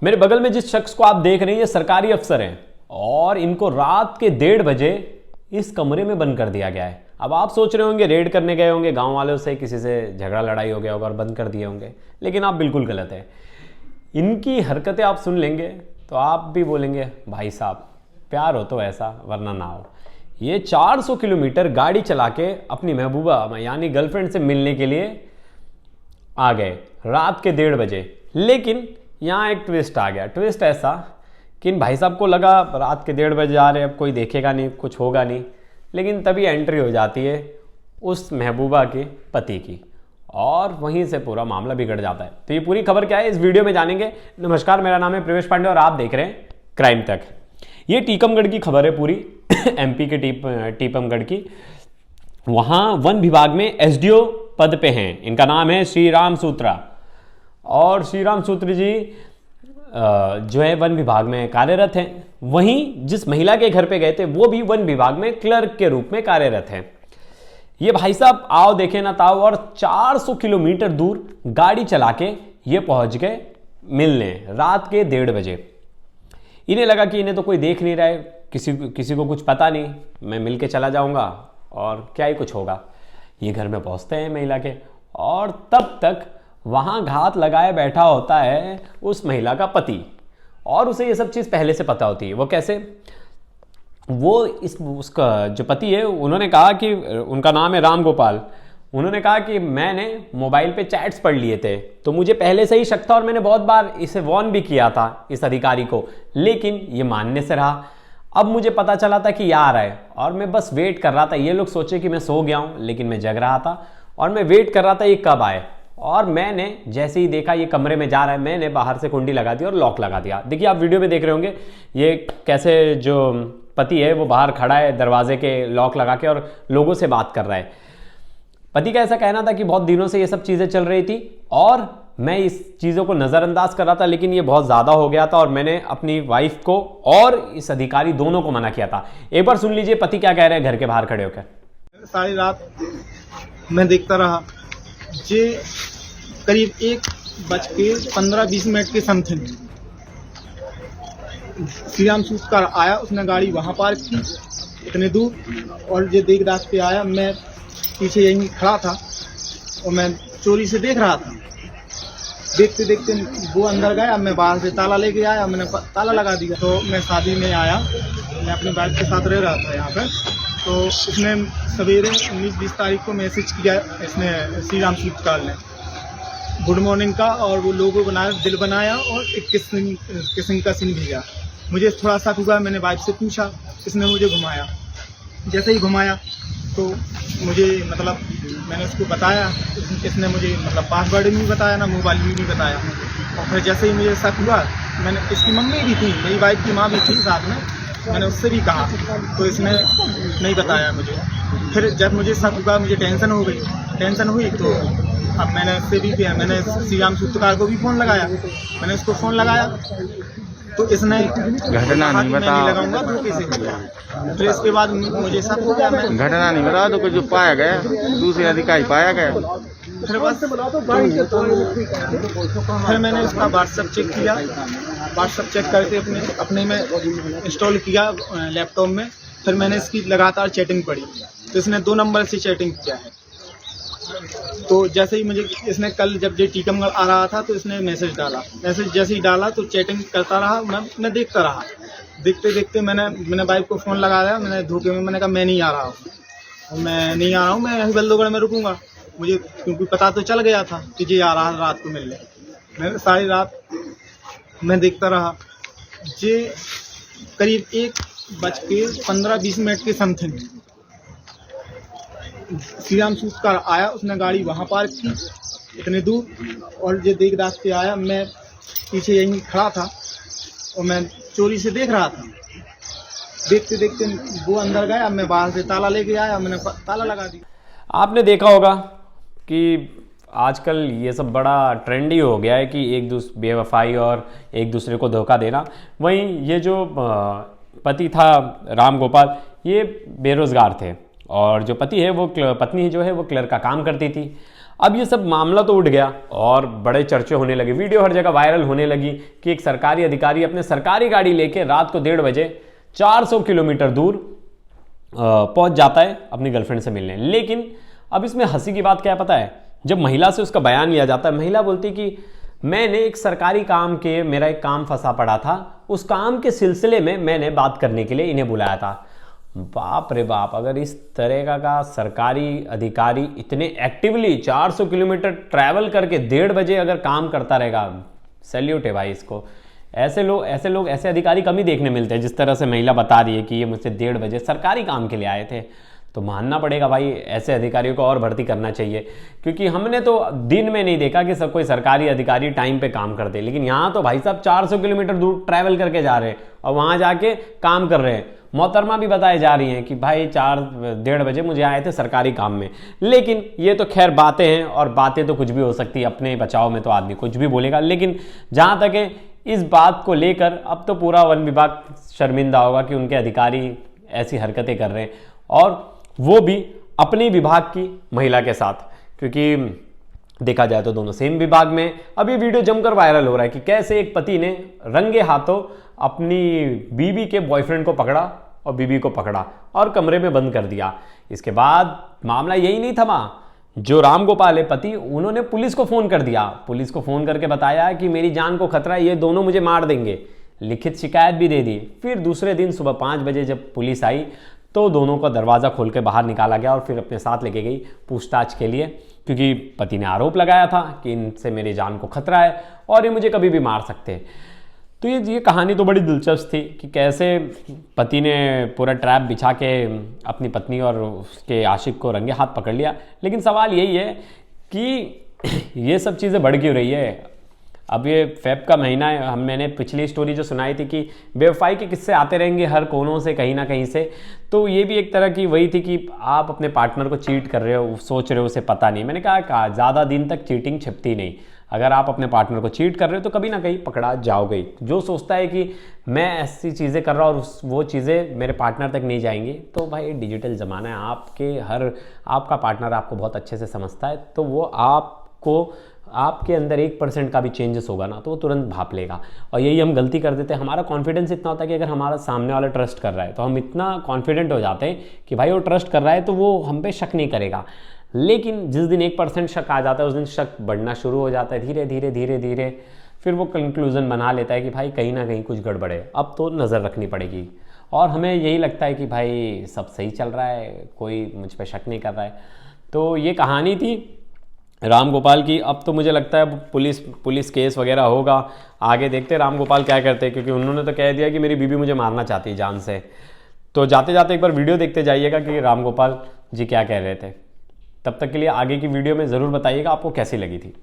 मेरे बगल में जिस शख्स को आप देख रहे हैं ये सरकारी अफसर हैं और इनको रात के 1:30 बजे इस कमरे में बंद कर दिया गया है। अब आप सोच रहे होंगे रेड करने गए होंगे, गांव वालों से किसी से झगड़ा लड़ाई हो गया होगा और बंद कर दिए होंगे, लेकिन आप बिल्कुल गलत है। इनकी हरकतें आप सुन लेंगे तो आप भी बोलेंगे भाई साहब प्यार हो तो ऐसा, वरना ना हो। ये 400 किलोमीटर गाड़ी चला के अपनी महबूबा यानी गर्लफ्रेंड से मिलने के लिए आ गए रात के 1:30 बजे। लेकिन यहाँ एक ट्विस्ट आ गया। ट्विस्ट ऐसा कि इन भाई साहब को लगा रात के 1:30 बजे आ रहे, अब कोई देखेगा नहीं, कुछ होगा नहीं, लेकिन तभी एंट्री हो जाती है उस महबूबा के पति की और वहीं से पूरा मामला बिगड़ जाता है। तो ये पूरी खबर क्या है इस वीडियो में जानेंगे। नमस्कार, मेरा नाम है प्रवेश पांडे और आप देख रहे हैं क्राइम तक। ये टीकमगढ़ की खबर है पूरी एमपी के टीकमगढ़ की। वहाँ वन विभाग में एसडीओ पद पे हैं, इनका नाम है श्री राम सूत्रा। और श्री राम सूत्र जी जो है वन विभाग में कार्यरत हैं। वहीं जिस महिला के घर पे गए थे वो भी वन विभाग में क्लर्क के रूप में कार्यरत हैं। ये भाई साहब आओ देखे ना ताओ और 400 किलोमीटर दूर गाड़ी चला के ये पहुंच गए मिलने रात के 1:30 बजे। इन्हें लगा कि इन्हें तो कोई देख नहीं रहा है, किसी को कुछ पता नहीं, मैं मिल के चला जाऊंगा और क्या ही कुछ होगा। ये घर में पहुंचते हैं महिला के और तब तक वहां घात लगाए बैठा होता है उस महिला का पति और उसे ये सब चीज़ पहले से पता होती है। वो कैसे? वो उसका जो पति है उन्होंने कहा कि उनका नाम है राम गोपाल। उन्होंने कहा कि मैंने मोबाइल पे चैट्स पढ़ लिए थे तो मुझे पहले से ही शक था और मैंने बहुत बार इसे वार्न भी किया था इस अधिकारी को, लेकिन ये मानने से रहा। अब मुझे पता चला था कि ये आ रहा है और मैं बस वेट कर रहा था। ये लोग सोचे कि मैं सो गया हूँ, लेकिन मैं जग रहा था और मैं वेट कर रहा था ये कब आए। और मैंने जैसे ही देखा ये कमरे में जा रहा है, मैंने बाहर से कुंडी लगा दी और लॉक लगा दिया। देखिए आप वीडियो में देख रहे होंगे ये कैसे जो पति है वो बाहर खड़ा है दरवाजे के लॉक लगा के और लोगों से बात कर रहा है। पति का ऐसा कहना था कि बहुत दिनों से ये सब चीज़ें चल रही थी और मैं इस चीज़ों को नज़रअंदाज कर रहा था, लेकिन ये बहुत ज़्यादा हो गया था और मैंने अपनी वाइफ को और इस अधिकारी दोनों को मना किया था। एक बार सुन लीजिए पति क्या कह रहे हैं घर के बाहर खड़े होकर। सारी रात मैं देखता रहा जे करीब 1:15-20 के समथिंग श्री राम सूत्र आया। उसने गाड़ी वहां पार्क की इतने दूर और ये देख दाख पे आया। मैं पीछे यहीं खड़ा था और मैं चोरी से देख रहा था। देखते देखते वो अंदर गया, मैं बाहर से ताला लेके आया, मैंने ताला लगा दिया। तो मैं शादी में आया, मैं अपनी वाइफ के साथ रह रहा था यहाँ पे। तो उसने सवेरे 19-20 तारीख को मैसेज किया इसने श्री राम सूत्रकार ने गुड मॉर्निंग का, और वो लोगो बनाया, दिल बनाया और एक किसिंग का सीन भेजा। मुझे थोड़ा सा हुआ, मैंने वाइफ से पूछा, इसने मुझे घुमाया। जैसे ही घुमाया तो मुझे मतलब मैंने उसको बताया, इसने मुझे मतलब पासवर्ड भी बताया ना मोबाइल भी नहीं बताया। और फिर जैसे ही मुझे शक हुआ, मैंने इसकी मम्मी भी थी, मेरी वाइफ की माँ भी थी साथ में, मैंने उससे भी कहा तो इसने नहीं बताया मुझे। फिर जब मुझे शक हुआ, मुझे टेंशन हुई तो अब मैंने उससे भी किया, मैंने श्री राम सूत्रकार को भी फ़ोन लगाया। मैंने उसको फ़ोन लगाया तो इसने घटना नहीं बताया, लगाऊंगा धोखे से। फिर इसके बाद मुझे शक हो गया, मैं घटना नहीं बताया तो कुछ जो पाया गया दूसरे अधिकारी पाया गया। फिर बस फिर मैंने उसका व्हाट्सएप चेक किया। व्हाट्सएप चेक करके अपने में इंस्टॉल किया लैपटॉप में। फिर मैंने इसकी लगातार चैटिंग पढ़ी तो इसने 2 नंबर से चैटिंग किया है। तो जैसे ही मुझे इसने कल जब ये टीकमगढ़ आ रहा था तो इसने मैसेज डाला। मैसेज जैसे ही डाला तो चैटिंग करता रहा, मैं देखता रहा। देखते देखते मैंने वाइफ को फ़ोन लगाया। मैंने धोखे में मैंने कहा मैं नहीं आ रहा हूँ, मैं यहीं बल्दोगढ़ में रुकूंगा। मुझे क्योंकि पता तो चल गया था कि ये आ रहा है रात को मिलने। मैं सारी रात मैं देखता रहा। ये करीब 1:15-20 के समथिंग श्री राम सूत्रकार आया। उसने गाड़ी वहां पार्क की इतने दूर और ये देख दाख पे आया। मैं पीछे यहीं खड़ा था और मैं चोरी से देख रहा था। देखते देखते वो अंदर गया, मैं बाहर से ताला लेके आया, मैंने ताला लगा दिया। आपने देखा होगा कि आजकल ये सब बड़ा ट्रेंडी हो गया है कि एक दूसरे बेवफाई और एक दूसरे को धोखा देना। वहीं ये जो पति था राम गोपाल, ये बेरोजगार थे और जो पति है वो पत्नी जो है वो क्लर्क का काम करती थी। अब ये सब मामला तो उठ गया और बड़े चर्चे होने लगे, वीडियो हर जगह वायरल होने लगी कि एक सरकारी अधिकारी अपने सरकारी गाड़ी लेके रात को 1:30 बजे 400 किलोमीटर दूर पहुंच जाता है अपनी गर्लफ्रेंड से मिलने। लेकिन अब इसमें हंसी की बात क्या है पता है, जब महिला से उसका बयान लिया जाता है, महिला बोलती कि मैंने एक सरकारी काम के, मेरा एक काम फंसा पड़ा था, उस काम के सिलसिले में मैंने बात करने के लिए इन्हें बुलाया था। बाप रे बाप, अगर इस तरह का सरकारी अधिकारी इतने एक्टिवली 400 किलोमीटर ट्रैवल करके 1:30 बजे अगर काम करता रहेगा, सैल्यूट है भाई इसको। ऐसे अधिकारी कम ही देखने मिलते हैं। जिस तरह से महिला बता रही है कि ये मुझसे 1:30 बजे सरकारी काम के लिए आए थे, तो मानना पड़ेगा भाई ऐसे अधिकारियों को और भर्ती करना चाहिए, क्योंकि हमने तो दिन में नहीं देखा कि सब कोई सरकारी अधिकारी टाइम पे काम करते, लेकिन यहाँ तो भाई साहब 400 किलोमीटर दूर ट्रैवल करके जा रहे हैं और वहाँ जाके काम कर रहे हैं। मोहतरमा भी बताई जा रही हैं कि भाई 1:30 बजे मुझे आए थे सरकारी काम में। लेकिन ये तो खैर बातें हैं, और बातें तो कुछ भी हो सकती है, अपने बचाव में तो आदमी कुछ भी बोलेगा। लेकिन जहाँ तक है इस बात को लेकर अब तो पूरा वन विभाग शर्मिंदा होगा कि उनके अधिकारी ऐसी हरकतें कर रहे हैं, और वो भी अपने विभाग की महिला के साथ, क्योंकि देखा जाए तो दोनों सेम विभाग में। अब ये वीडियो जमकर वायरल हो रहा है कि कैसे एक पति ने रंगे हाथों अपनी बीवी के बॉयफ्रेंड को पकड़ा और बीवी को पकड़ा और कमरे में बंद कर दिया। इसके बाद मामला यही नहीं थमा, जो राम गोपाल है पति, उन्होंने पुलिस को फ़ोन कर दिया। पुलिस को फ़ोन करके बताया कि मेरी जान को खतरा है, ये दोनों मुझे मार देंगे। लिखित शिकायत भी दे दी। फिर दूसरे दिन सुबह 5 बजे जब पुलिस आई तो दोनों का दरवाज़ा खोल के बाहर निकाला गया और फिर अपने साथ लेके गई पूछताछ के लिए, क्योंकि पति ने आरोप लगाया था कि इनसे मेरी जान को खतरा है और ये मुझे कभी भी मार सकते हैं। तो ये कहानी तो बड़ी दिलचस्प थी कि कैसे पति ने पूरा ट्रैप बिछा के अपनी पत्नी और उसके आशिक को रंगे हाथ पकड़ लिया। लेकिन सवाल यही है कि ये सब चीज़ें बढ़ क्यों रही है। अब ये फेब का महीना है, मैंने पिछली स्टोरी जो सुनाई थी कि बेवफाई के किस्से आते रहेंगे हर कोनों से, कहीं ना कहीं से। तो ये भी एक तरह की वही थी कि आप अपने पार्टनर को चीट कर रहे हो, सोच रहे हो, उसे पता नहीं। मैंने कहा ज़्यादा दिन तक चीटिंग छिपती नहीं। अगर आप अपने पार्टनर को चीट कर रहे हो तो कभी ना कहीं पकड़ा जाओगे। जो सोचता है कि मैं ऐसी चीज़ें कर रहा हूँ और वो चीज़ें मेरे पार्टनर तक नहीं जाएंगी, तो भाई डिजिटल ज़माना है, आपका पार्टनर आपको बहुत अच्छे से समझता है, तो वो आपके अंदर 1% का भी चेंजेस होगा ना तो वो तुरंत भाप लेगा। और यही हम गलती कर देते हैं। हमारा कॉन्फिडेंस इतना होता है कि अगर हमारा सामने वाला ट्रस्ट कर रहा है तो हम इतना कॉन्फिडेंट हो जाते हैं कि भाई वो ट्रस्ट कर रहा है तो वो हम पे शक नहीं करेगा। लेकिन जिस दिन 1% शक आ जाता है उस दिन शक बढ़ना शुरू हो जाता है, धीरे धीरे धीरे धीरे फिर वो कंक्लूजन बना लेता है कि भाई कहीं ना कहीं कुछ गड़बड़ है, अब तो नज़र रखनी पड़ेगी। और हमें यही लगता है कि भाई सब सही चल रहा है, कोई मुझ पर शक नहीं कर रहा है। तो ये कहानी थी राम गोपाल की। अब तो मुझे लगता है पुलिस केस वगैरह होगा, आगे देखते हैं राम गोपाल क्या करते हैं, क्योंकि उन्होंने तो कह दिया कि मेरी बीवी मुझे मारना चाहती है जान से। तो जाते जाते एक बार वीडियो देखते जाइएगा कि राम गोपाल जी क्या कह रहे थे। तब तक के लिए आगे की वीडियो में ज़रूर बताइएगा आपको कैसी लगी थी।